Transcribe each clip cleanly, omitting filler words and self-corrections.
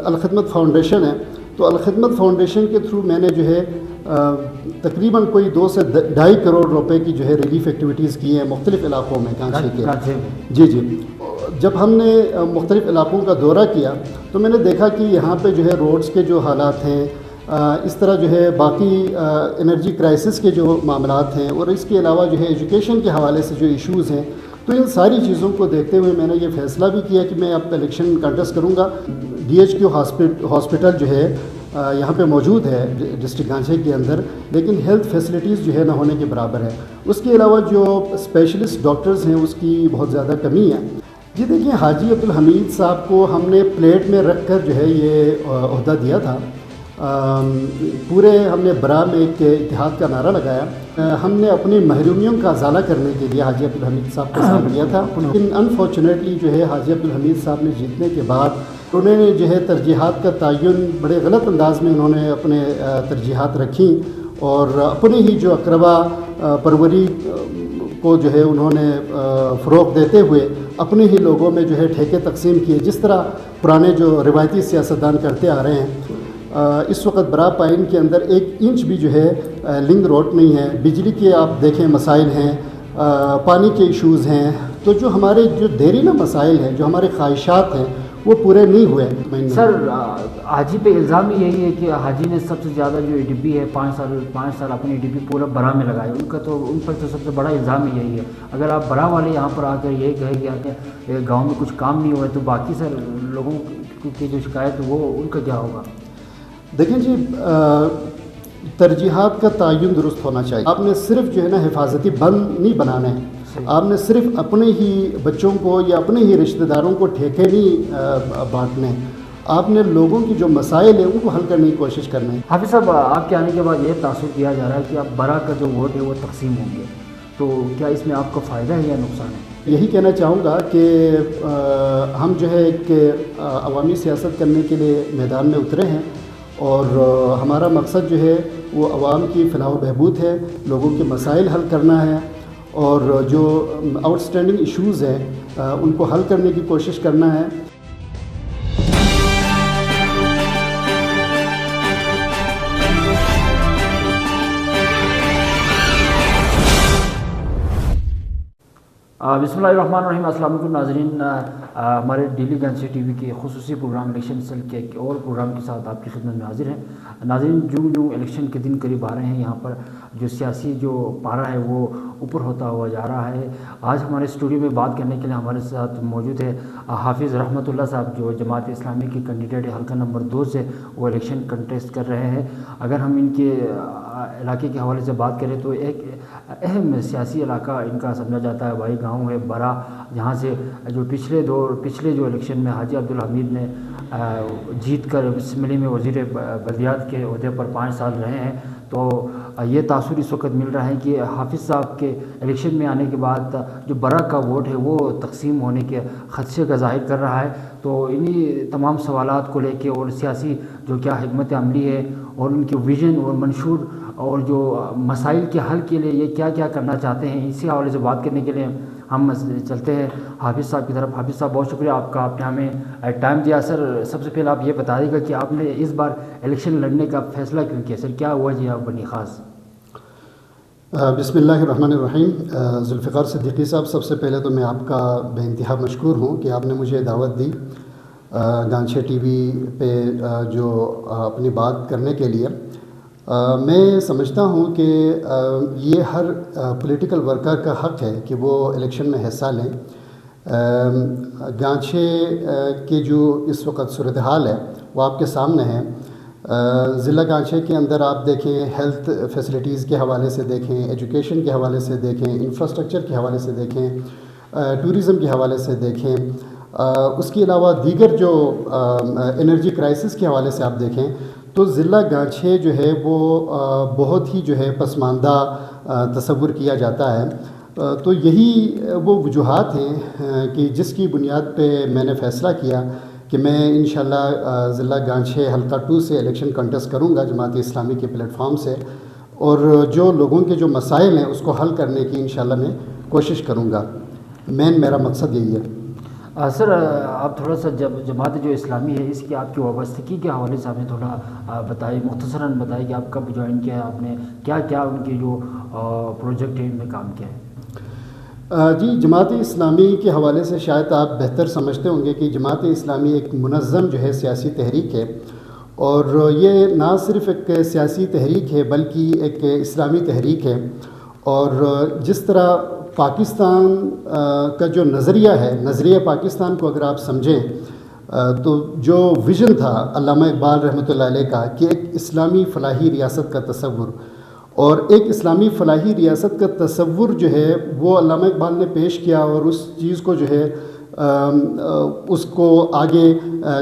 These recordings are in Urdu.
الخدمت فاؤنڈیشن ہے، تو الخدمت فاؤنڈیشن کے تھرو میں نے جو ہے تقریباً کوئی 2 سے 2.5 کروڑ روپے کی جو ہے ریلیف ایکٹیویٹیز کی ہیں مختلف علاقوں میں کانچی کے. جی جب ہم نے مختلف علاقوں کا دورہ کیا تو میں نے دیکھا کہ یہاں پہ جو ہے روڈز کے جو حالات ہیں، اس طرح جو ہے باقی انرجی کرائسس کے جو معاملات ہیں، اور اس کے علاوہ جو ہے ایجوکیشن کے حوالے سے جو ایشوز ہیں، تو ان ساری چیزوں کو دیکھتے ہوئے میں نے یہ فیصلہ بھی کیا کہ میں اب الیکشن کنٹیسٹ کروں گا. DHQ ہاسپٹل جو ہے یہاں پہ موجود ہے ڈسٹرکٹ گانچے کے اندر، لیکن ہیلتھ فیسلٹیز جو ہے نہ ہونے کے برابر ہے. اس کے علاوہ جو اسپیشلسٹ ڈاکٹرز ہیں اس کی بہت زیادہ کمی ہے. جی دیکھیں، حاجی عبدالحمید صاحب کو ہم نے پلیٹ میں رکھ کر جو ہے یہ عہدہ دیا تھا. پورے ہم نے برا میں ایک اتحاد کا نعرہ لگایا. ہم نے اپنی محرومیوں کا ازالہ کرنے کے لیے حاجی عبدالحمید صاحب کا ساتھ دیا تھا. لیکن انفارچونیٹلی جو ہے حاجی عبدالحمید صاحب نے جیتنے کے بعد انہوں نے جو ہے ترجیحات کا تعین بڑے غلط انداز میں انہوں نے اپنے ترجیحات رکھیں، اور اپنے ہی جو اقربا پروری کو جو ہے انہوں نے فروغ دیتے ہوئے اپنے ہی لوگوں میں جو ہے ٹھیکے تقسیم کیے، جس طرح پرانے جو روایتی سیاستدان کرتے آ رہے ہیں. اس وقت برا پائن کے اندر 1 انچ بھی جو ہے لنک روڈ نہیں ہے. بجلی کے آپ دیکھیں مسائل ہیں، پانی کے ایشوز ہیں. تو جو ہمارے جو دیرینہ مسائل ہیں، جو ہمارے خواہشات ہیں، وہ پورے نہیں ہوئے. سر، حاجی پہ الزام یہی ہے کہ حاجی نے سب سے زیادہ جو EDP ہے 5 سال اپنی EDP پورا برا میں لگائے. ان پر تو سب سے بڑا الزام یہی ہے. اگر آپ برا والے یہاں پر آ کر یہ کہے گیا کہ گاؤں میں کچھ کام نہیں ہوا، تو باقی سر لوگوں کی جو شکایت وہ ان کا کیا ہوگا؟ دیکھیں جی، ترجیحات کا تعین درست ہونا چاہیے. آپ نے صرف جو ہے نا حفاظتی بند نہیں بنانے ہیں، آپ نے صرف اپنے ہی بچوں کو یا اپنے ہی رشتہ داروں کو ٹھیکے نہیں بانٹنے. آپ نے لوگوں کی جو مسائل ہیں ان کو حل کرنے کی کوشش کرنا ہے. حافظ صاحب، آپ کے آنے کے بعد یہ تاثر کیا جا رہا ہے کہ اب برا کا جو ووٹ ہے وہ تقسیم ہوں گے، تو کیا اس میں آپ کو فائدہ ہے یا نقصان ہے؟ یہی کہنا چاہوں گا کہ ہم جو ہے ایک عوامی سیاست کرنے کے لیے میدان میں اترے ہیں، اور ہمارا مقصد جو ہے وہ عوام کی فلاح و بہبود ہے، لوگوں کے مسائل حل کرنا ہے، اور جو آؤٹ اسٹینڈنگ ایشوز ہیں ان کو حل کرنے کی کوشش کرنا ہے. بسم اللہ الرحمن الرحیم. السلام علیکم ناظرین. ہمارے ڈیلی گانچی ٹی وی کے خصوصی پروگرام الیکشن سیل کے ایک اور پروگرام کے ساتھ آپ کی خدمت میں حاضر ہیں. ناظرین، جو الیکشن کے دن قریب آ رہے ہیں، یہاں پر جو سیاسی جو پارہ ہے وہ اوپر ہوتا ہوا جا رہا ہے. آج ہمارے اسٹوڈیو میں بات کرنے کے لیے ہمارے ساتھ موجود ہے حافظ رحمت اللہ صاحب، جو جماعت اسلامی کی کینڈیڈیٹ حلقہ نمبر 2 سے وہ الیکشن کنٹیسٹ کر رہے ہیں. اگر ہم ان کے علاقے کے حوالے سے بات کریں تو ایک اہم سیاسی علاقہ ان کا سمجھا جاتا ہے بھائی گاؤں ہے برا، جہاں سے جو پچھلے جو الیکشن میں حاجی عبدالحمید نے جیت کر اسمبلی میں وزیر بلدیات کے عہدے پر 5 سال رہے ہیں. تو یہ تاثر اس وقت مل رہا ہے کہ حافظ صاحب کے الیکشن میں آنے کے بعد جو برا کا ووٹ ہے وہ تقسیم ہونے کے خدشے کا ظاہر کر رہا ہے. تو انہی تمام سوالات کو لے کے اور سیاسی جو کیا حکمت عملی ہے اور ان کے ویژن اور منشور اور جو مسائل کے حل کے لیے یہ کیا کیا کرنا چاہتے ہیں، اسی حوالے سے بات کرنے کے لیے ہم چلتے ہیں حافظ صاحب کی طرف. حافظ صاحب، بہت شکریہ آپ کا، آپ نے ہمیں ٹائم دیا. سر، سب سے پہلے آپ یہ بتا دیں گا کہ آپ نے اس بار الیکشن لڑنے کا فیصلہ کیوں کیا؟ سر، کیا وجہ بنی خاص؟ بسم اللہ الرحمن الرحیم. ذوالفقار صدیقی صاحب، سب سے پہلے تو میں آپ کا بے انتہا مشکور ہوں کہ آپ نے مجھے دعوت دی گانچے ٹی وی پہ جو اپنی بات کرنے کے لیے. میں سمجھتا ہوں کہ یہ ہر پولیٹیکل ورکر کا حق ہے کہ وہ الیکشن میں حصہ لیں. گانچے کے جو اس وقت صورتحال ہے وہ آپ کے سامنے ہے. ضلع گانچے کے اندر آپ دیکھیں، ہیلتھ فیسلٹیز کے حوالے سے دیکھیں، ایجوکیشن کے حوالے سے دیکھیں، انفراسٹرکچر کے حوالے سے دیکھیں، ٹورزم کے حوالے سے دیکھیں، اس کے علاوہ دیگر جو انرجی کرائسس کے حوالے سے آپ دیکھیں، تو ضلع گانچے جو ہے وہ بہت ہی جو ہے پسماندہ تصور کیا جاتا ہے. تو یہی وہ وجوہات ہیں کہ جس کی بنیاد پہ میں نے فیصلہ کیا کہ میں انشاءاللہ ضلع گانچے حلقہ 2 سے الیکشن کنٹیسٹ کروں گا جماعت اسلامی کے پلیٹ فارم سے، اور جو لوگوں کے جو مسائل ہیں اس کو حل کرنے کی انشاءاللہ میں کوشش کروں گا. میرا مقصد یہی ہے. سر آپ تھوڑا سا جماعت جو اسلامی ہے اس کی آپ کی وابستگی کے حوالے سے ہمیں تھوڑا بتائیں، مختصراً بتائیں کہ آپ کب جوائن کیا ہے، آپ نے کیا کیا ان کے جو پروجیکٹ ہیں ان میں کام کیا ہے؟ جی، جماعت اسلامی کے حوالے سے شاید آپ بہتر سمجھتے ہوں گے کہ جماعت اسلامی ایک منظم جو ہے سیاسی تحریک ہے، اور یہ نہ صرف ایک سیاسی تحریک ہے بلکہ ایک اسلامی تحریک ہے. اور جس طرح پاکستان کا جو نظریہ ہے، نظریہ پاکستان کو اگر آپ سمجھیں تو جو ویژن تھا علامہ اقبال رحمۃ اللہ علیہ کا کہ ایک اسلامی فلاحی ریاست کا تصور، اور ایک اسلامی فلاحی ریاست کا تصور جو ہے وہ علامہ اقبال نے پیش کیا، اور اس چیز کو جو ہے اس کو آگے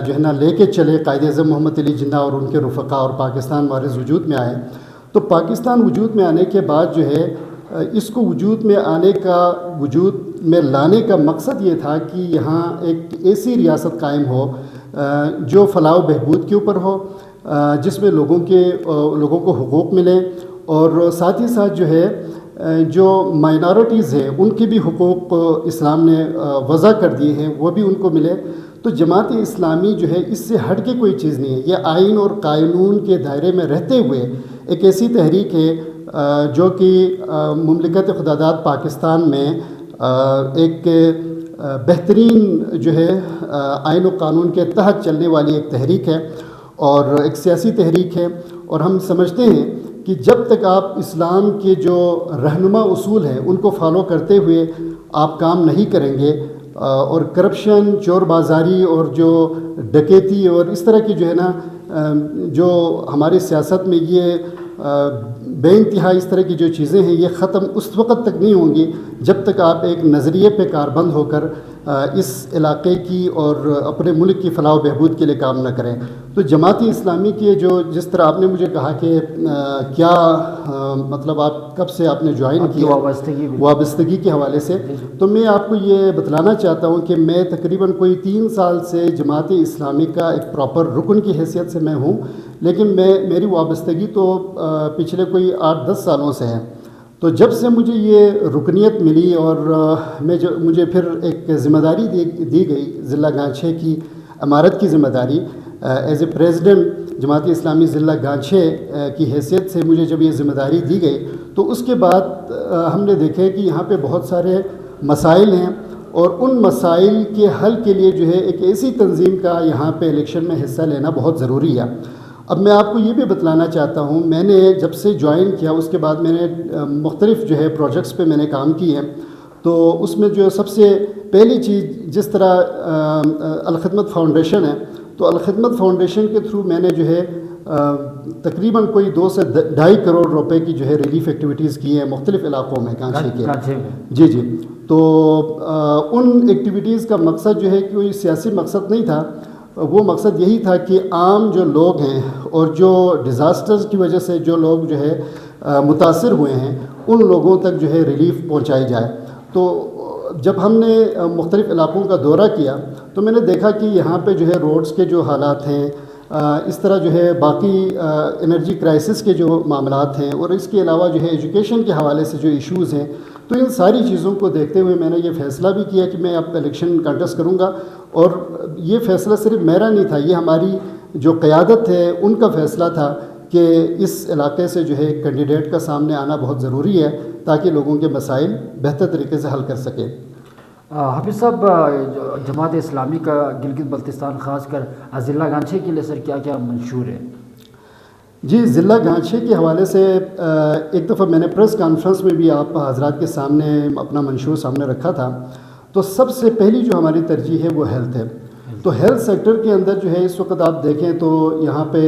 جو ہے نا لے کے چلے قائد اعظم محمد علی جناح اور ان کے رفقا، اور پاکستان معرض وجود میں آئے. تو پاکستان وجود میں آنے کے بعد جو ہے اس کو وجود میں آنے کا، وجود میں لانے کا مقصد یہ تھا کہ یہاں ایک ایسی ریاست قائم ہو جو فلاح و بہبود کے اوپر ہو، جس میں لوگوں کو حقوق ملیں، اور ساتھ ہی ساتھ جو ہے جو مائنارٹیز ہیں ان کے بھی حقوق اسلام نے وضع کر دیے ہیں، وہ بھی ان کو ملے. تو جماعت اسلامی جو ہے اس سے ہٹ کے کوئی چیز نہیں ہے، یہ آئین اور قانون کے دائرے میں رہتے ہوئے ایک ایسی تحریک ہے جو کہ مملکت خداداد پاکستان میں ایک بہترین جو ہے آئین و قانون کے تحت چلنے والی ایک تحریک ہے، اور ایک سیاسی تحریک ہے. اور ہم سمجھتے ہیں کہ جب تک آپ اسلام کے جو رہنما اصول ہیں ان کو فالو کرتے ہوئے آپ کام نہیں کریں گے، اور کرپشن، چور بازاری اور جو ڈکیتی اور اس طرح کی جو ہے نا جو ہماری سیاست میں یہ بے انتہا اس طرح کی جو چیزیں ہیں یہ ختم اس وقت تک نہیں ہوں گی جب تک آپ ایک نظریے پہ کاربند ہو کر اس علاقے کی اور اپنے ملک کی فلاح و بہبود کے لیے کام نہ کریں. تو جماعت اسلامی کی جو جس طرح آپ نے مجھے کہا کہ کیا مطلب آپ کب سے آپ نے جوائن کیا وابستگی کے حوالے سے، تو میں آپ کو یہ بتلانا چاہتا ہوں کہ میں تقریباً کوئی 3 سال سے جماعت اسلامی کا ایک پراپر رکن کی حیثیت سے میں ہوں، لیکن میری وابستگی تو پچھلے کوئی 8-10 سالوں سے ہے. تو جب سے مجھے یہ رکنیت ملی اور مجھے پھر ایک ذمہ داری دی گئی ضلع گانچھے کی امارت کی ذمہ داری، as a president Jamaat Islami ضلع گانچھے کی حیثیت سے مجھے جب یہ ذمہ داری دی گئی تو اس کے بعد ہم نے دیکھے کہ یہاں پہ بہت سارے مسائل ہیں، اور ان مسائل کے حل کے لیے جو ہے ایک ایسی تنظیم کا یہاں پہ الیکشن میں حصہ لینا بہت ضروری ہے. اب میں آپ کو یہ بھی بتلانا چاہتا ہوں، میں نے جب سے جوائن کیا اس کے بعد میں نے مختلف جو ہے پروجیکٹس پہ میں نے کام کی ہے. تو اس میں جو سب سے پہلی چیز، جس طرح الخدمت فاؤنڈیشن ہے، تو الخدمت فاؤنڈیشن کے تھرو میں نے جو ہے تقریباً کوئی 2 سے 2.5 کروڑ روپے کی جو ہے ریلیف ایکٹیویٹیز کی ہیں مختلف علاقوں میں کانچی کے. جی تو ان ایکٹیویٹیز کا مقصد جو ہے کہ کوئی سیاسی مقصد نہیں تھا، وہ مقصد یہی تھا کہ عام جو لوگ ہیں اور جو ڈیزاسٹرز کی وجہ سے جو لوگ جو ہے متاثر ہوئے ہیں ان لوگوں تک جو ہے ریلیف پہنچائی جائے. تو جب ہم نے مختلف علاقوں کا دورہ کیا تو میں نے دیکھا کہ یہاں پہ جو ہے روڈز کے جو حالات ہیں، اس طرح جو ہے باقی انرجی کرائسس کے جو معاملات ہیں، اور اس کے علاوہ جو ہے ایجوکیشن کے حوالے سے جو ایشوز ہیں، تو ان ساری چیزوں کو دیکھتے ہوئے میں نے یہ فیصلہ بھی کیا کہ میں اب الیکشن کنٹیسٹ کروں گا. اور یہ فیصلہ صرف میرا نہیں تھا، یہ ہماری جو قیادت ہے ان کا فیصلہ تھا کہ اس علاقے سے جو ہے کینڈیڈیٹ کا سامنے آنا بہت ضروری ہے تاکہ لوگوں کے مسائل بہتر طریقے سے حل کر سکیں. حافظ صاحب، جماعت اسلامی کا گلگت بلتستان خاص کر ضلع گانچھے کے لیے سر کیا کیا منشور ہے؟ جی، ضلع گانچھے کے حوالے سے ایک دفعہ میں نے پریس کانفرنس میں بھی آپ حضرات کے سامنے اپنا منشور سامنے رکھا تھا. تو سب سے پہلی جو ہماری ترجیح ہے وہ ہیلتھ ہے. تو ہیلتھ سیکٹر کے اندر جو ہے اس وقت آپ دیکھیں تو یہاں پہ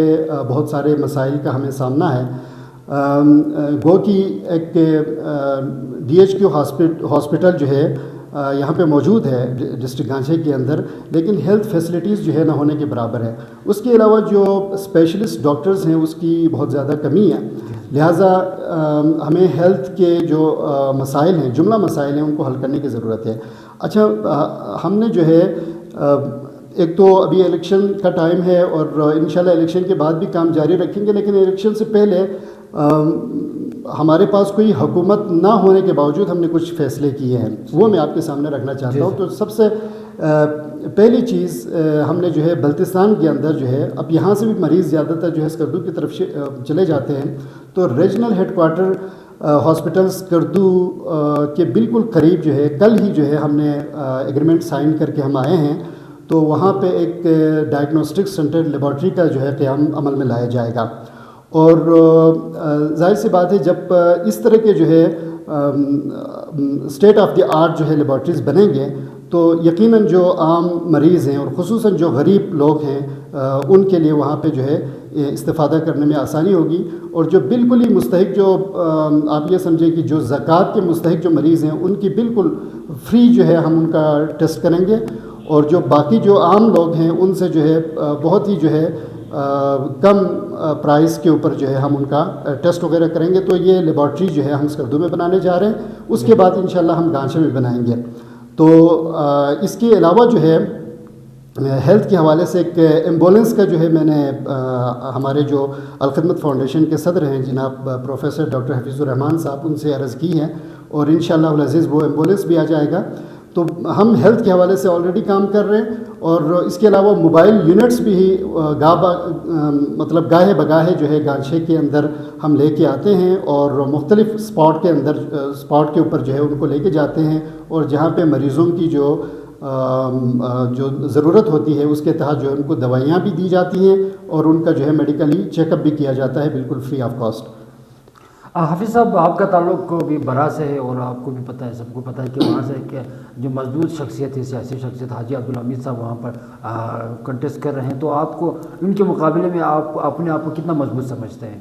بہت سارے مسائل کا ہمیں سامنا ہے. گو کی ایک DHQ ہاسپٹل جو ہے یہاں پہ موجود ہے ڈسٹرکٹ گانچھے کے اندر، لیکن ہیلتھ فیسلٹیز جو ہے نہ ہونے کے برابر ہے. اس کے علاوہ جو اسپیشلسٹ ڈاکٹرز ہیں اس کی بہت زیادہ کمی ہے. لہٰذا ہمیں ہیلتھ کے جو مسائل ہیں، جملہ مسائل ہیں، ان کو حل کرنے کی ضرورت ہے. اچھا، ہم نے جو ہے ایک تو ابھی الیکشن کا ٹائم ہے اور انشاءاللہ الیکشن کے بعد بھی کام جاری رکھیں گے، لیکن الیکشن سے پہلے ہمارے پاس کوئی حکومت نہ ہونے کے باوجود ہم نے کچھ فیصلے کیے ہیں، وہ میں آپ کے سامنے رکھنا چاہتا ہوں. تو سب سے پہلی چیز ہم نے جو ہے بلتستان کے اندر جو ہے اب یہاں سے بھی مریض زیادہ تر جو ہے اسکردو کی طرف چلے جاتے ہیں، تو regional headquarter hospital Skardu کے بالکل قریب جو ہے کل ہی جو ہے ہم نے ایگریمنٹ سائن کر کے ہم آئے ہیں، تو وہاں پہ ایک ڈائگنوسٹک سینٹر لیبارٹری کا جو ہے قیام عمل میں لایا جائے گا۔ اور ظاہر سی بات ہے جب اس طرح کے جو ہے اسٹیٹ آف دی آرٹ جو ہے لیبارٹریز بنیں گے تو یقیناً جو عام مریض ہیں اور خصوصاً جو غریب لوگ ہیں ان کے لیے وہاں پہ جو ہے استفادہ کرنے میں آسانی ہوگی، اور جو بالکل ہی مستحق جو آپ یہ سمجھیں کہ جو زکوٰۃ کے مستحق جو مریض ہیں ان کی بالکل فری جو ہے ہم ان کا ٹیسٹ کریں گے، اور جو باقی جو عام لوگ ہیں ان سے جو ہے بہت ہی جو ہے کم پرائز کے اوپر جو ہے ہم ان کا ٹیسٹ وغیرہ کریں گے۔ تو یہ لیبارٹری جو ہے ہم اسکردو میں بنانے جا رہے ہیں، اس کے بعد انشاءاللہ ہم گانچے میں بنائیں گے۔ تو اس کے علاوہ جو ہے ہیلتھ کے حوالے سے ایک ایمبولینس کا جو ہے میں نے ہمارے جو الخدمت فاؤنڈیشن کے صدر ہیں جناب پروفیسر ڈاکٹر حفیظ الرحمان صاحب ان سے عرض کی ہے، اور انشاءاللہ العزیز وہ ایمبولینس بھی آ جائے گا۔ تو ہم ہیلتھ کے حوالے سے آلریڈی کام کر رہے ہیں، اور اس کے علاوہ موبائل یونٹس بھی مطلب گاہے بگاہے جو ہے گانچے کے اندر ہم لے کے آتے ہیں، اور مختلف اسپاٹ کے اوپر جو ہے ان کو لے کے جاتے ہیں، اور جہاں پہ مریضوں کی جو ضرورت ہوتی ہے اس کے تحت جو ہے ان کو دوائیاں بھی دی جاتی ہیں، اور ان کا جو ہے میڈیکلی چیک اپ بھی کیا جاتا ہے بالکل فری آف کاسٹ۔ حافظ صاحب، آپ کا تعلق بھی برا سے ہے، اور آپ کو بھی پتہ ہے، سب کو پتہ ہے کہ وہاں سے کہ جو مضبوط شخصیت ہے، سیاسی شخصیت حاجی عبدالحمید صاحب وہاں پر کنٹیسٹ کر رہے ہیں، تو آپ کو ان کے مقابلے میں آپ اپنے آپ کو کتنا مضبوط سمجھتے ہیں؟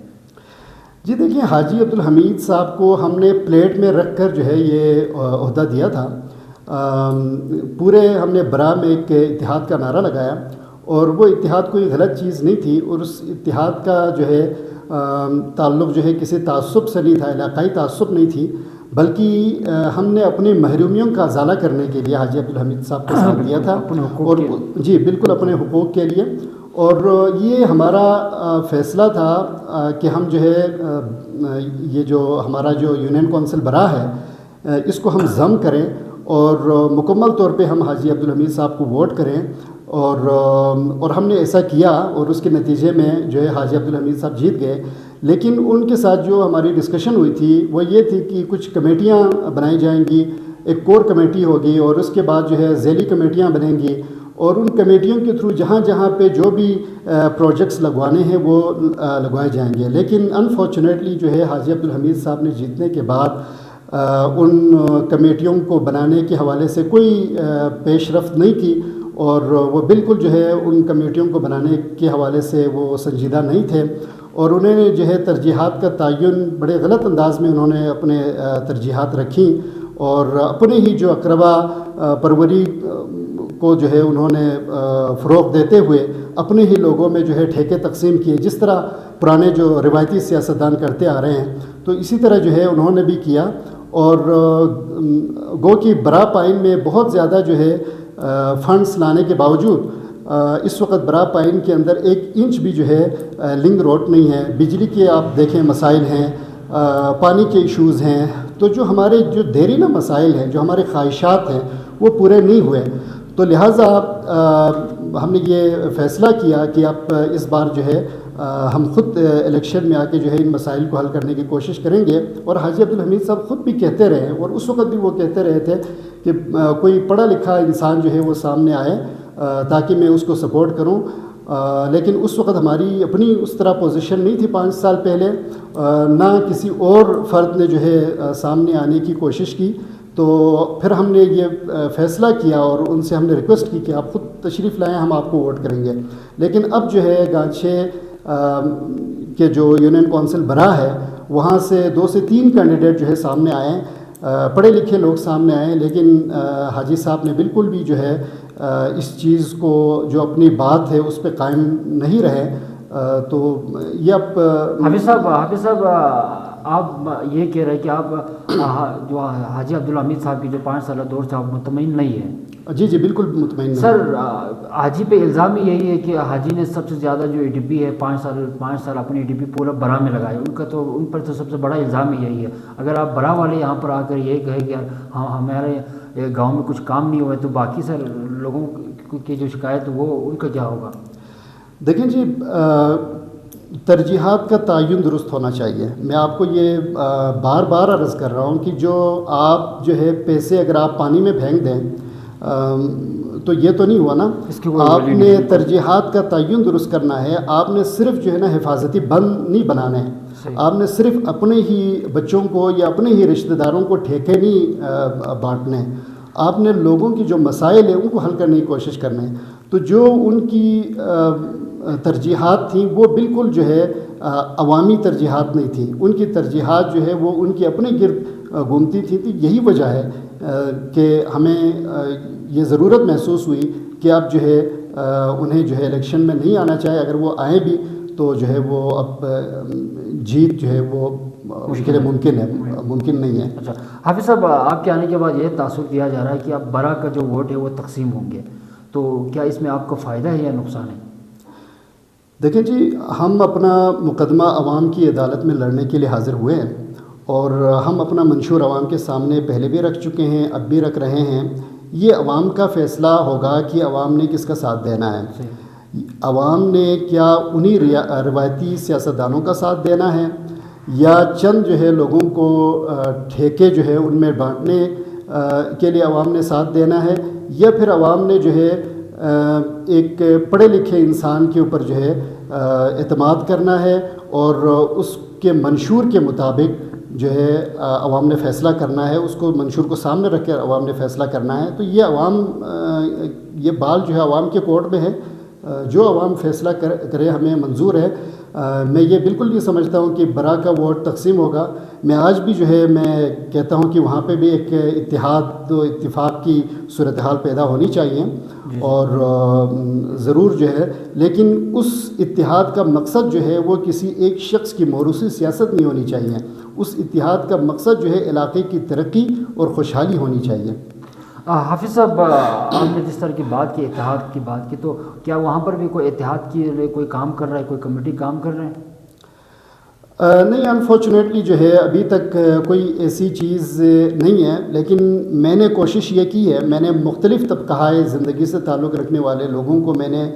جی دیکھیں، حاجی عبدالحمید صاحب کو ہم نے پلیٹ میں رکھ کر جو ہے یہ عہدہ دیا تھا۔ پورے ہم نے برا میں ایک اتحاد کا نعرہ لگایا، اور وہ اتحاد کوئی غلط چیز نہیں تھی، اور اس اتحاد کا جو ہے تعلق جو ہے کسی تعصب سے نہیں تھا، علاقائی تعصب نہیں تھی، بلکہ ہم نے اپنی محرومیوں کا ازالہ کرنے کے لیے حاجی عبدالحمید صاحب کو ساتھ دیا تھا، اور جی بالکل اپنے حقوق کے لیے۔ اور یہ ہمارا فیصلہ تھا کہ ہم جو ہے یہ جو ہمارا جو یونین کونسل برا ہے اس کو ہم ضم کریں، اور مکمل طور پہ ہم حاجی عبدالحمید صاحب کو ووٹ کریں، اور ہم نے ایسا کیا، اور اس کے نتیجے میں جو ہے حاجی عبدالحمید صاحب جیت گئے۔ لیکن ان کے ساتھ جو ہماری ڈسکشن ہوئی تھی وہ یہ تھی کہ کچھ کمیٹیاں بنائی جائیں گی، ایک کور کمیٹی ہوگی، اور اس کے بعد جو ہے ذیلی کمیٹیاں بنیں گی، اور ان کمیٹیوں کے تھرو جہاں جہاں پہ جو بھی پروجیکٹس لگوانے ہیں وہ لگوائے جائیں گے۔ لیکن انفارچونیٹلی جو ہے حاجی عبدالحمید صاحب نے جیتنے کے بعد ان کمیٹیوں کو بنانے کے حوالے سے کوئی پیش رفت نہیں کی، اور وہ بالکل جو ہے ان کمیٹیوں کو بنانے کے حوالے سے وہ سنجیدہ نہیں تھے، اور انہوں نے جو ہے ترجیحات کا تعین بڑے غلط انداز میں انہوں نے اپنے ترجیحات رکھیں، اور اپنے ہی جو اقربا پروری کو جو ہے انہوں نے فروغ دیتے ہوئے اپنے ہی لوگوں میں جو ہے ٹھیکے تقسیم کیے، جس طرح پرانے جو روایتی سیاستدان کرتے آ رہے ہیں، تو اسی طرح جو ہے انہوں نے بھی کیا۔ اور گو کہ برا پائن میں بہت زیادہ جو ہے فنڈز لانے کے باوجود اس وقت برا پائن کے اندر 1 انچ بھی جو ہے لنک روڈ نہیں ہے، بجلی کے آپ دیکھیں مسائل ہیں، پانی کے ایشوز ہیں، تو جو ہمارے جو دیرینہ مسائل ہیں، جو ہمارے خواہشات ہیں وہ پورے نہیں ہوئے۔ تو لہٰذا ہم نے یہ فیصلہ کیا کہ اب اس بار جو ہے ہم خود الیکشن میں آ کے جو ہے ان مسائل کو حل کرنے کی کوشش کریں گے۔ اور حاجی عبدالحمید صاحب خود بھی کہتے رہے، اور اس وقت بھی وہ کہتے رہے تھے کہ کوئی پڑھا لکھا انسان جو ہے وہ سامنے آئے تاکہ میں اس کو سپورٹ کروں، لیکن اس وقت ہماری اپنی اس طرح پوزیشن نہیں تھی 5 سال پہلے، نہ کسی اور فرد نے جو ہے سامنے آنے کی کوشش کی۔ تو پھر ہم نے یہ فیصلہ کیا، اور ان سے ہم نے ریکویسٹ کی کہ آپ خود تشریف لائیں، ہم آپ کو ووٹ کریں گے۔ لیکن اب جو ہے گانچے کہ جو یونین کونسل برا ہے وہاں سے 2 سے 3 کینڈیڈیٹ جو ہے سامنے آئے ہیں، پڑھے لکھے لوگ سامنے آئے ہیں، لیکن حاجی صاحب نے بالکل بھی جو ہے اس چیز کو جو اپنی بات ہے اس پہ قائم نہیں رہے۔ تو یہ اب حافظ صاحب آپ یہ کہہ رہے ہیں کہ آپ جو حاجی عبدالحمید صاحب کی جو 5 سالہ دور سے آپ مطمئن نہیں ہیں؟ جی بالکل مطمئن نہیں۔ سر، حاجی پہ الزام ہی یہی ہے کہ حاجی نے سب سے زیادہ جو ADP ہے 5 سال اپنی ADP پورا برا میں لگائے، ان پر تو سب سے بڑا الزام ہی یہی ہے۔ اگر آپ برا والے یہاں پر آ کر یہ کہیں کہ ہاں ہمارے گاؤں میں کچھ کام نہیں ہوئے تو باقی سر لوگوں کی جو شکایت وہ ان کا کیا ہوگا؟ دیکھیں جی، ترجیحات کا تعین درست ہونا چاہیے. میں آپ کو یہ بار بار عرض کر رہا ہوں کہ جو آپ جو ہے پیسے اگر آپ پانی میں پھینک دیں تو یہ تو نہیں ہوا نا. آپ نے ترجیحات کا تعین درست کرنا ہے. آپ نے صرف جو ہے نا حفاظتی بند نہیں بنانے ہیں. آپ نے صرف اپنے ہی بچوں کو یا اپنے ہی رشتہ داروں کو ٹھیکے نہیں بانٹنے. آپ نے لوگوں کی جو مسائل ہیں ان کو حل کرنے کی کوشش کرنا ہے. تو جو ان کی ترجیحات تھیں وہ بالکل جو ہے عوامی ترجیحات نہیں تھیں. ان کی ترجیحات جو ہے وہ ان کے اپنے گرد گھومتی تھیں. تو یہی وجہ ہے کہ ہمیں یہ ضرورت محسوس ہوئی کہ اب جو ہے انہیں جو ہے الیکشن میں نہیں آنا چاہے. اگر وہ آئیں بھی تو جو ہے وہ اب جیت جو ہے وہ مشکل ممکن ہے، ممکن نہیں ہے. اچھا حافظ صاحب، آپ کے آنے کے بعد یہ تاثر دیا جا رہا ہے کہ اب برا کا جو ووٹ ہے وہ تقسیم ہوں گے، تو کیا اس میں آپ کو فائدہ ہے یا نقصان ہے؟ دیکھیں جی، ہم اپنا مقدمہ عوام کی عدالت میں لڑنے کے لیے حاضر ہوئے ہیں اور ہم اپنا منشور عوام کے سامنے پہلے بھی رکھ چکے ہیں، اب بھی رکھ رہے ہیں. یہ عوام کا فیصلہ ہوگا کہ عوام نے کس کا ساتھ دینا ہے. عوام نے کیا انہی روایتی سیاستدانوں کا ساتھ دینا ہے یا چند جو ہے لوگوں کو ٹھیکے جو ہے ان میں بانٹنے کے لیے عوام نے ساتھ دینا ہے، یا پھر عوام نے جو ہے ایک پڑھے لکھے انسان کے اوپر جو ہے اعتماد کرنا ہے اور اس کے منشور کے مطابق جو ہے عوام نے فیصلہ کرنا ہے. اس کو منشور کو سامنے رکھ کے عوام نے فیصلہ کرنا ہے. تو یہ عوام یہ بال جو ہے عوام کے کورٹ میں ہے. جو عوام فیصلہ کرے ہمیں منظور ہے. میں یہ بالکل نہیں سمجھتا ہوں کہ برا کا ووٹ تقسیم ہوگا. میں آج بھی جو ہے میں کہتا ہوں کہ وہاں پہ بھی ایک اتحاد و اتفاق کی صورتحال پیدا ہونی چاہیے اور ضرور جو ہے، لیکن اس اتحاد کا مقصد جو ہے وہ کسی ایک شخص کی موروثی سیاست نہیں ہونی چاہیے. اس اتحاد کا مقصد جو ہے علاقے کی ترقی اور خوشحالی ہونی چاہیے. حافظ صاحب، آپ نے جس طرح کی بات کی، اتحاد کی بات کی، تو کیا وہاں پر بھی کوئی اتحاد کے لیے کوئی کام کر رہا ہے، کوئی کمیٹی کام کر رہے ہیں؟ نہیں، انفارچونیٹلی جو ہے ابھی تک کوئی ایسی چیز نہیں ہے. لیکن میں نے کوشش یہ کی ہے، میں نے مختلف طبقہ زندگی سے تعلق رکھنے والے لوگوں کو میں نے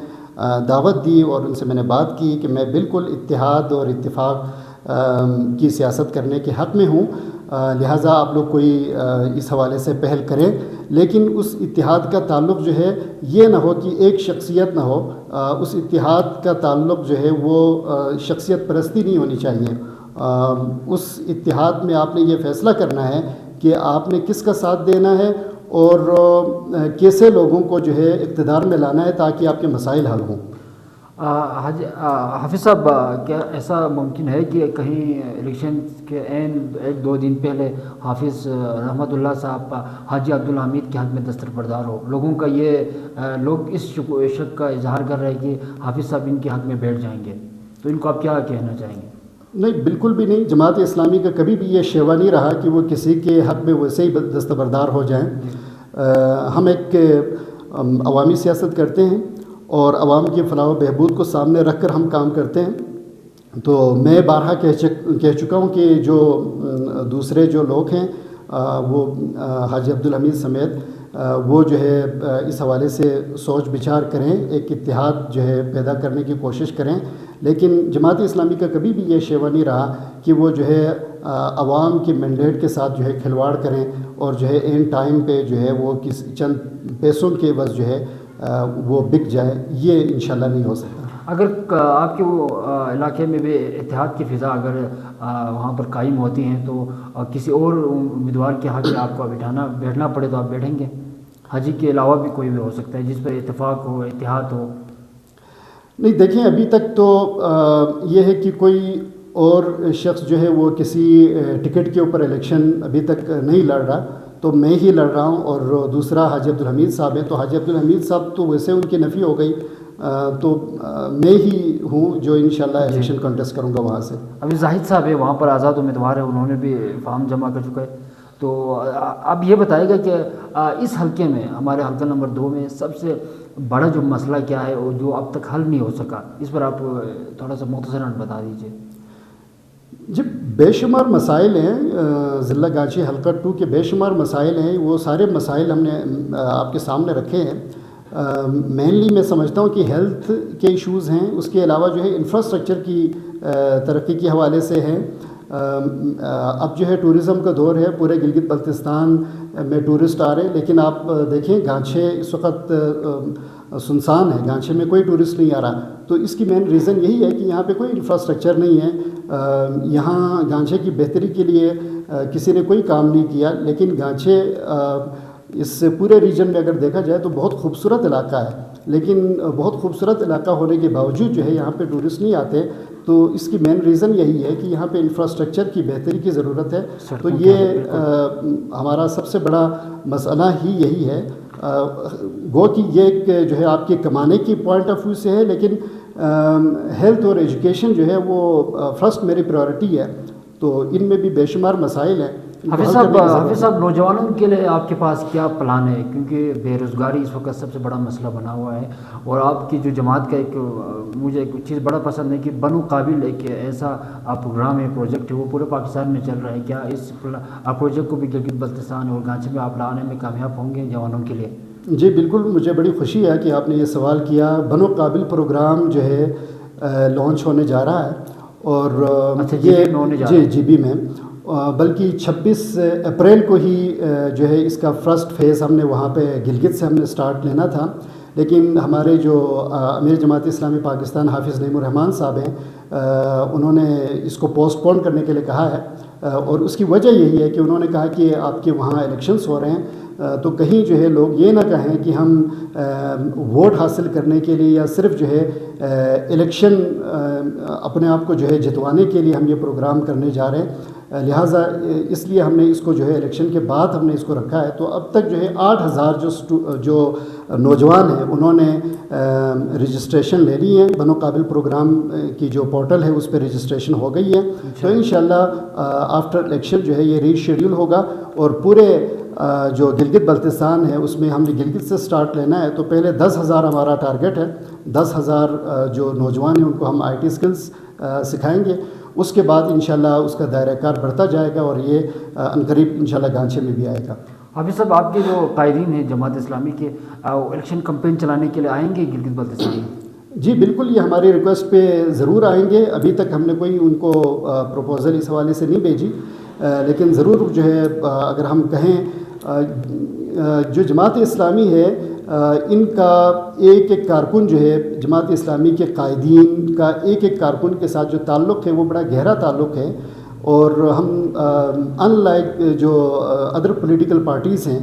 دعوت دی اور ان سے میں نے بات کی کہ میں بالکل اتحاد اور اتفاق کی سیاست کرنے کے حق میں ہوں. لہٰذا آپ لوگ کوئی اس حوالے سے پہل کریں، لیکن اس اتحاد کا تعلق جو ہے یہ نہ ہو کہ ایک شخصیت نہ ہو. اس اتحاد کا تعلق جو ہے وہ شخصیت پرستی نہیں ہونی چاہیے. اس اتحاد میں آپ نے یہ فیصلہ کرنا ہے کہ آپ نے کس کا ساتھ دینا ہے اور کیسے لوگوں کو جو ہے اقتدار میں لانا ہے تاکہ آپ کے مسائل حل ہوں. حافظ صاحب، کیا ایسا ممکن ہے کہ کہیں الیکشن کے عین 1-2 دن پہلے حافظ رحمت اللہ صاحب حاجی عبدالحمید کے حق میں دستبردار ہو؟ لوگوں کا یہ لوگ اس شک کا اظہار کر رہے ہیں کہ حافظ صاحب ان کے حق میں بیٹھ جائیں گے، تو ان کو آپ کیا کہنا چاہیں گے؟ نہیں، بالکل بھی نہیں. جماعت اسلامی کا کبھی بھی یہ شیوا نہیں رہا کہ وہ کسی کے حق میں ویسے ہی دستبردار ہو جائیں. ہم ایک عوامی سیاست کرتے ہیں اور عوام کی فلاح و بہبود کو سامنے رکھ کر ہم کام کرتے ہیں. تو میں بارہا کہہ چکا ہوں کہ جو دوسرے جو لوگ ہیں وہ حاجی عبدالحمید سمیت وہ جو ہے اس حوالے سے سوچ بچار کریں، ایک اتحاد جو ہے پیدا کرنے کی کوشش کریں. لیکن جماعت اسلامی کا کبھی بھی یہ شیوا نہیں رہا کہ وہ جو ہے عوام کے مینڈیٹ کے ساتھ جو ہے کھلواڑ کریں اور جو ہے این ٹائم پہ جو ہے وہ چند پیسوں کے عوض جو ہے وہ بک جائے. یہ انشاءاللہ نہیں ہو سکتا. اگر آپ کے وہ علاقے میں بھی اتحاد کی فضا اگر وہاں پر قائم ہوتی ہیں تو کسی اور امیدوار کے حق میں آپ کو بیٹھنا پڑے تو آپ بیٹھیں گے؟ حاجی کے علاوہ بھی کوئی بھی ہو سکتا ہے جس پر اتفاق ہو، اتحاد ہو. نہیں، دیکھیں ابھی تک تو یہ ہے کہ کوئی اور شخص جو ہے وہ کسی ٹکٹ کے اوپر الیکشن ابھی تک نہیں لڑ رہا. تو میں ہی لڑ رہا ہوں اور دوسرا حاجی عبدالحمید صاحب ہیں. تو حاجی عبدالحمید صاحب تو ویسے ان کی نفی ہو گئی، تو میں ہی ہوں جو انشاءاللہ الیکشن کنٹیسٹ کروں گا وہاں سے. ابھی زاہد صاحب ہے وہاں پر آزاد امیدوار ہے، انہوں نے بھی فارم جمع کر چکا ہے. تو اب یہ بتائے گا کہ اس حلقے میں ہمارے حلقہ نمبر 2 میں سب سے بڑا جو مسئلہ کیا ہے اور جو اب تک حل نہیں ہو سکا، اس پر آپ تھوڑا سا مختصراً بتا دیجیے. جی بے شمار مسائل ہیں، ضلع گانچی حلقہ 2 کے بے شمار مسائل ہیں، وہ سارے مسائل ہم نے آپ کے سامنے رکھے ہیں۔ مینلی میں سمجھتا ہوں کہ ہیلتھ کے ایشوز ہیں، اس کے علاوہ جو ہے انفراسٹرکچر کی ترقی کے حوالے سے ہیں۔ اب جو ہے ٹورزم کا دور ہے، پورے گلگت بلتستان میں ٹورسٹ آ رہے ہیں، لیکن آپ دیکھیں گانچھے اس وقت سنسان ہے، گانچھے میں کوئی ٹورسٹ نہیں آ رہا۔ تو اس کی مین ریزن یہی ہے کہ یہاں پہ کوئی انفراسٹرکچر نہیں ہے۔ یہاں گانچھے کی بہتری کے لیے کسی نے کوئی کام نہیں کیا، لیکن گانچھے اس پورے ریجن میں اگر دیکھا جائے تو بہت خوبصورت علاقہ ہے، لیکن بہت خوبصورت علاقہ ہونے کے باوجود جو ہے یہاں پہ ٹورسٹ نہیں آتے۔ تو اس کی مین ریزن یہی ہے کہ یہاں پہ انفراسٹرکچر کی بہتری کی ضرورت ہے۔ تو یہ ہمارا سب سے بڑا مسئلہ ہی یہی ہے۔ گو کہ یہ ایک جو ہے آپ کے کمانے کی پوائنٹ آف ویو سے ہے، لیکن ہیلتھ اور ایجوکیشن جو ہے وہ فرسٹ میری پریورٹی ہے۔ تو ان میں بھی بے شمار مسائل ہیں۔ حافظ صاحب نوجوانوں کے لیے آپ کے پاس کیا پلان ہے؟ کیونکہ بے روزگاری اس وقت سب سے بڑا مسئلہ بنا ہوا ہے، اور آپ کی جو جماعت کا مجھے ایک چیز بڑا پسند ہے کہ بنو قابل ایک ایسا پروگرام ہے، پروجیکٹ ہے، وہ پورے پاکستان میں چل رہا ہے۔ کیا اس پروجیکٹ کو بھی گلگت بلتستان اور گانچے میں آپ لانے میں کامیاب ہوں گے جوانوں کے لیے؟ جی بالکل، مجھے بڑی خوشی ہے کہ آپ نے یہ سوال کیا۔ بنو قابل پروگرام جو ہے لانچ ہونے جا رہا ہے، اور یہ جی بی میں، بلکہ 26 اپریل کو ہی جو ہے اس کا فرسٹ فیز ہم نے وہاں پہ گلگت سے ہم نے سٹارٹ لینا تھا، لیکن ہمارے جو امیر جماعت اسلامی پاکستان حافظ نعیم الرحمان صاحب ہیں، انہوں نے اس کو پوسٹ پون کرنے کے لیے کہا ہے، اور اس کی وجہ یہی ہے کہ انہوں نے کہا کہ آپ کے وہاں الیکشنز ہو رہے ہیں، تو کہیں جو ہے لوگ یہ نہ کہیں کہ ہم ووٹ حاصل کرنے کے لیے یا صرف جو ہے الیکشن اپنے آپ کو جو ہے جتوانے کے لیے ہم یہ پروگرام کرنے جا رہے ہیں، لہٰذا اس لیے ہم نے اس کو جو ہے الیکشن کے بعد ہم نے اس کو رکھا ہے۔ تو اب تک جو ہے 8000 جو نوجوان ہیں انہوں نے رجسٹریشن لے لی ہے۔ بنو قابل پروگرام کی جو پورٹل ہے اس پہ رجسٹریشن ہو گئی ہے، تو انشاءاللہ آفٹر الیکشن جو ہے یہ ری شیڈیول ہوگا، اور پورے جو گلگت بلتستان ہے اس میں ہم نے گلگت سے سٹارٹ لینا ہے۔ تو پہلے 10,000 ہمارا ٹارگیٹ ہے، 10,000 جو نوجوان ہیں ان کو ہم IT سکلز سکھائیں گے، اس کے بعد انشاءاللہ اس کا دائرہ کار بڑھتا جائے گا، اور یہ عنقریب انشاءاللہ گانچے میں بھی آئے گا۔ حافظ صاحب، آپ کے جو قائدین ہیں جماعت اسلامی کے، الیکشن کمپین چلانے کے لیے آئیں گے گلگت بلتستان میں؟ جی بالکل، یہ ہماری ریکویسٹ پہ ضرور آئیں گے۔ ابھی تک ہم نے کوئی ان کو پروپوزل اس حوالے سے نہیں بھیجی، لیکن ضرور جو ہے اگر ہم کہیں جو جماعت اسلامی ہے ان کا ایک ایک کارکن جو ہے، جماعت اسلامی کے قائدین کا ایک ایک کارکن کے ساتھ جو تعلق ہے وہ بڑا گہرا تعلق ہے، اور ہم ان لائک جو ادر پولیٹیکل پارٹیز ہیں،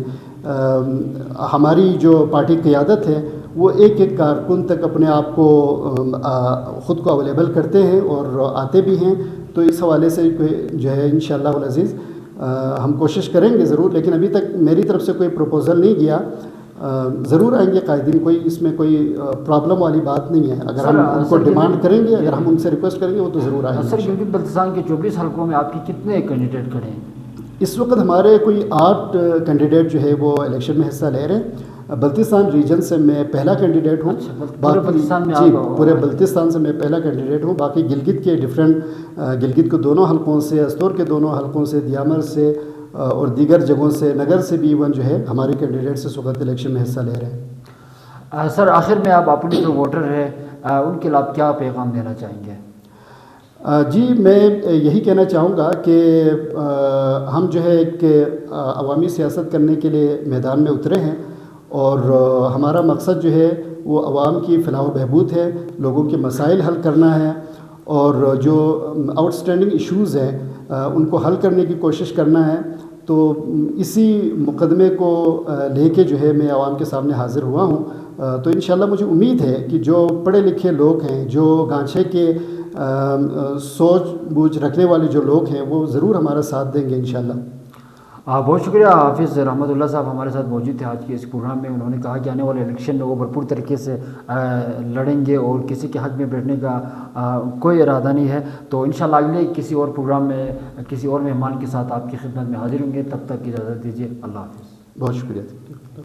ہماری جو پارٹی قیادت ہے وہ ایک ایک کارکن تک اپنے آپ کو خود کو اویلیبل کرتے ہیں اور آتے بھی ہیں۔ تو اس حوالے سے جو ہے انشاءاللہ العزیز ہم کوشش کریں گے ضرور، لیکن ابھی تک میری طرف سے کوئی پروپوزل نہیں گیا۔ ضرور آئیں گے قائدین، کوئی اس میں کوئی پرابلم والی بات نہیں ہے۔ اگر ہم ان کو ڈیمانڈ کریں گے، اگر ہم ان سے ریکویسٹ کریں گے، وہ تو ضرور آئیں گے۔ سر، گلگت بلتستان کے 24 حلقوں میں آپ کی کتنے کینڈیڈیٹ کھڑے ہیں؟ اس وقت ہمارے کوئی 8 کینڈیڈیٹ جو ہے وہ الیکشن میں حصہ لے رہے ہیں۔ بلتستان ریجن سے میں پہلا کینڈیڈیٹ ہوں، پورے بلتستان میں؟ جی پورے بلتستان سے میں پہلا کینڈیڈیٹ ہوں۔ باقی گلگت کے گلگت کے دونوں حلقوں سے، استور کے دونوں حلقوں سے، دیامر سے اور دیگر جگہوں سے، نگر سے بھی ایون جو ہے ہمارے کینڈیڈیٹس اس وقت الیکشن میں حصہ لے رہے ہیں۔ سر، آخر میں آپ اپنے جو ووٹر ہیں ان کے لیے آپ کیا پیغام دینا چاہیں گے؟ جی میں یہی کہنا چاہوں گا کہ ہم جو ہے ایک عوامی سیاست کرنے کے لیے میدان میں اترے ہیں، اور ہمارا مقصد جو ہے وہ عوام کی فلاح و بہبود ہے، لوگوں کے مسائل حل کرنا ہے، اور جو آؤٹ اسٹینڈنگ ایشوز ہیں ان کو حل کرنے کی کوشش کرنا ہے۔ تو اسی مقدمے کو لے کے جو ہے میں عوام کے سامنے حاضر ہوا ہوں۔ تو انشاءاللہ مجھے امید ہے کہ جو پڑھے لکھے لوگ ہیں، جو گانچھے کے سوچ بوجھ رکھنے والے جو لوگ ہیں، وہ ضرور ہمارا ساتھ دیں گے انشاءاللہ۔ بہت شکریہ حافظ رحمت اللہ صاحب ہمارے ساتھ موجود تھے آج کے اس پروگرام میں۔ انہوں نے کہا کہ آنے والے الیکشن میں وہ بھرپور طریقے سے لڑیں گے اور کسی کے حق میں بیٹھنے کا کوئی ارادہ نہیں ہے۔ تو انشاءاللہ اگلے کسی اور پروگرام میں کسی اور مہمان کے ساتھ آپ کی خدمت میں حاضر ہوں گے۔ تب تک اجازت دیجیے، اللہ حافظ۔ بہت شکریہ۔